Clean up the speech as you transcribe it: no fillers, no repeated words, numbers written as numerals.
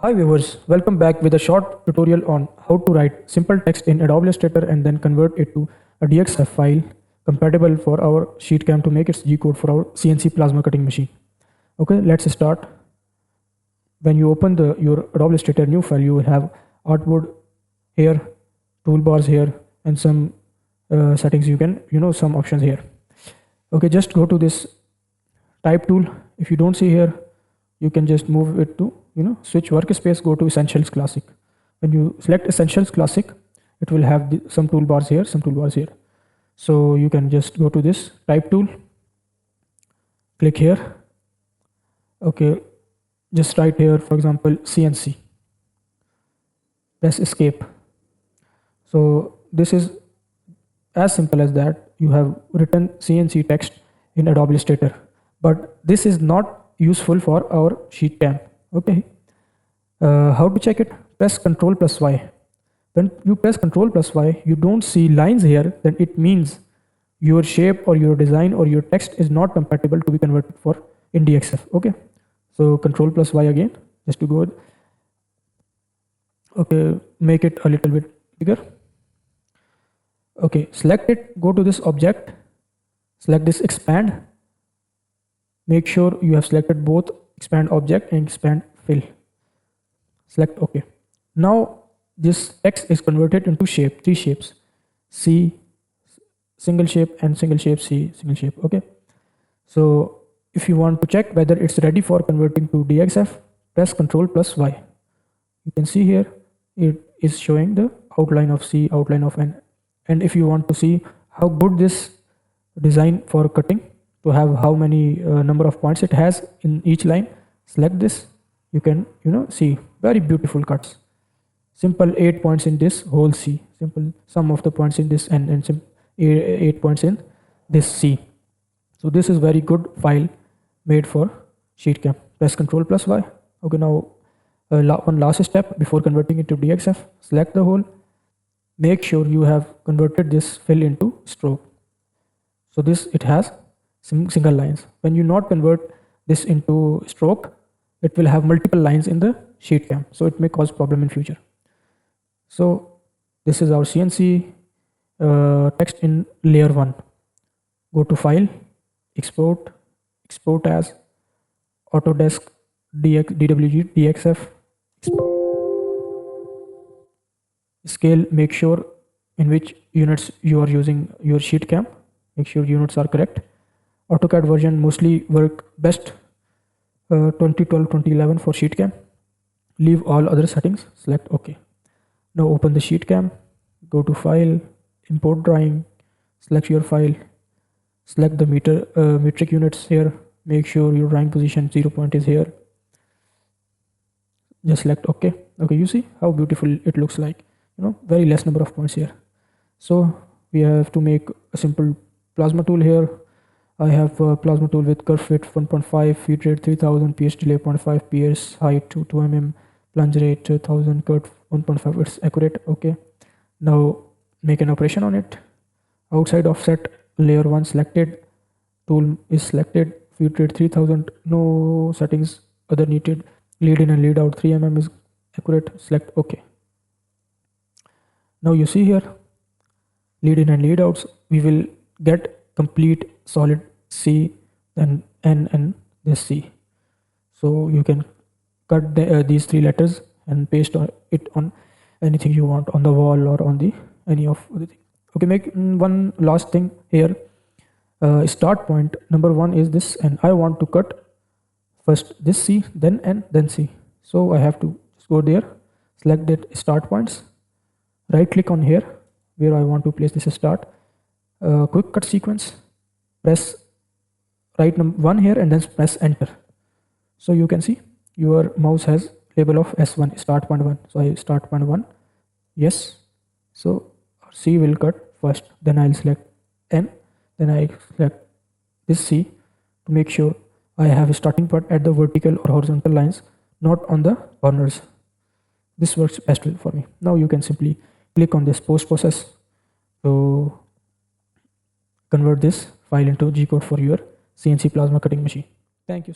Hi viewers, welcome back with a short tutorial on how to write simple text in Adobe Illustrator and then convert it to a DXF file compatible for our Sheetcam to make its G-code for our CNC plasma cutting machine. Okay, let's start. When you open your Adobe Illustrator new file, you will have artboard here, toolbars here, and some settings you can, some options here. Okay, just go to this type tool. If you don't see here, you can just move it to switch workspace, go to Essentials Classic. When you select Essentials Classic, it will have some toolbars here, so you can just go to this type tool, click here. Okay, just write here, for example, CNC, press escape. So this is as simple as that. You have written CNC text in Adobe Illustrator, but this is not useful for our Sheetcam. Okay, how to check it? Press Ctrl plus Y. When you press Ctrl plus Y, you don't see lines here, then it means your shape or your design or your text is not compatible to be converted for in DXF. Okay, so Ctrl plus Y again, just to go. Okay, make it a little bit bigger. Okay, select it, go to this object, select this expand. Make sure you have selected both expand object and expand fill. Select OK. Now this text is converted into shape, three shapes: C, single shape, and single shape, C, single shape. Okay. So if you want to check whether it's ready for converting to DXF, press Ctrl plus Y. You can see here it is showing the outline of C, outline of N. And if you want to see how good this design for cutting, to have how many number of points it has in each line, select this. You can see very beautiful cuts. Simple 8 points in this whole C, simple sum of the points in this, and 8 points in this C. So this is very good file made for Sheetcam. Press Ctrl plus Y. Okay, now one last step before converting it to DXF. Select the whole. Make sure you have converted this fill into stroke. So this, it has single lines. When you not convert this into stroke, it will have multiple lines in the Sheetcam, so it may cause problem in future. So this is our CNC text in layer 1. Go to file, export as Autodesk DWG DXF. Scale, make sure in which units you are using your Sheetcam. Make sure units are correct. AutoCAD version mostly work best 2012 2011 for Sheetcam. Leave all other settings, select OK. Now open the Sheetcam, go to file, import drawing, select your file, select the metric units here. Make sure your drawing position 0 point is here. Just select OK. Okay, you see how beautiful it looks like. Very less number of points here. So we have to make a simple plasma tool here. I have a plasma tool with curve width 1.5, feed rate 3000, PS delay 0.5, PS height 2 mm, plunge rate 1000, cut 1.5. It's accurate. Okay. Now make an operation on it. Outside offset, layer 1 selected, tool is selected, feed rate 3000, no settings other needed, lead in and lead out 3 mm is accurate. Select OK. Now you see here, lead in and lead outs, we will get complete solid C, then N, and this C. So you can cut these three letters and paste it on anything you want, on the wall or on the any of the thing. Okay, make one last thing here. Start point number 1 is this, and I want to cut first this C, then N, then C. So I have to just go there, select that start points, right click on here where I want to place this start, quick cut sequence, press right 1 here and then press enter. So you can see your mouse has label of S1, start point 1. So I start point 1, yes. So C will cut first, then I'll select N, then I select this C to make sure I have a starting point at the vertical or horizontal lines, not on the corners. This works best for me. Now you can simply click on this post process to convert this file into G-code for your CNC plasma cutting machine. Thank you.